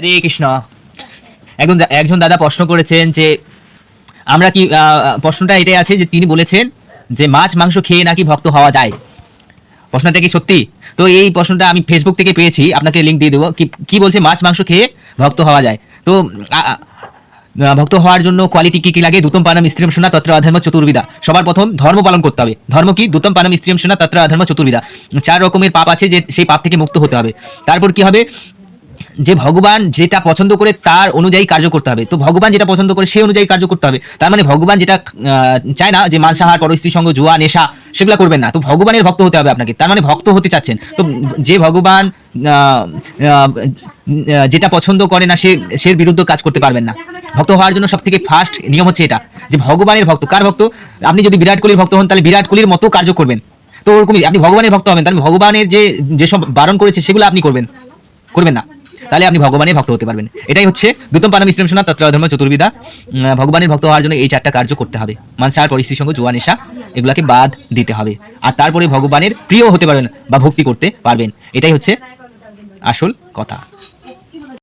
হরে কৃষ্ণ। একজন দাদা প্রশ্ন করেছেন যে আমরা কি প্রশ্নটা এটাই আছে যে তিনি বলেছেন যে মাছ মাংস খেয়ে নাকি ভক্ত হওয়া যায়। প্রশ্নটা কি সত্যি? তো এই প্রশ্নটা আমি ফেসবুক থেকে পেয়েছি, আপনাকে লিঙ্ক দিয়ে দেবো। কি বলছে মাছ মাংস খেয়ে ভক্ত হওয়া যায়। তো ভক্ত হওয়ার জন্য কোয়ালিটি কি কি লাগে? দুতম পানম স্ত্রিয়ম শোনা তত্র অধর্ম চতুর্বিধা। সবার প্রথম ধর্ম পালন করতে হবে। ধর্ম কি? দুতম পানম স্ত্রিয়ম শোনা তত্র অধর্ম চতুর্বিধা। 4 রকমের পাপ আছে, যে সেই পাপ থেকে মুক্ত হতে হবে। তারপর কি হবে? যে ভগবান যেটা পছন্দ করে তার অনুযায়ী কার্য করতে হবে। তো ভগবান যেটা পছন্দ করে সেই অনুযায়ী কার্য করতে হবে। তার মানে ভগবান যেটা চায় না, যে মাংসাহার, পরস্ত্রী সঙ্গ, জুয়া, নেশা, সেগুলো করবেন না। তো ভগবানের ভক্ত হতে হবে আপনাকে। তার মানে ভক্ত হতে চাচ্ছেন তো যে ভগবান যেটা পছন্দ করে না, সে বিরুদ্ধে কাজ করতে পারবেন না। ভক্ত হওয়ার জন্য সব থেকে ফার্স্ট নিয়ম হচ্ছে এটা, যে ভগবানের ভক্ত। কার ভক্ত? আপনি যদি বিরাট কোহলির ভক্ত হন, তাহলে বিরাট কোহলির মতো কার্য করবেন। তো ওরকমই আপনি ভগবানের ভক্ত হবেন, তাহলে ভগবানের যেসব বারণ করেছে সেগুলো আপনি করবেন না, তাহলে আপনি ভগবানের ভক্ত হতে পারবেন। এটাই হচ্ছে দুতম পানম স্ত্রিয়ম শোনা তত্র অধর্ম চতুর্বিধা। ভগবানের ভক্ত হওয়ার জন্য এই 4টা কার্য করতে হবে। মাংসাহার, পরস্ত্রী সঙ্গ, জুয়া, নেশা, এগুলাকে বাদ দিতে হবে। আর তারপরে ভগবানের প্রিয় হতে পারবেন বা ভক্তি করতে পারবেন। এটাই হচ্ছে আসল কথা।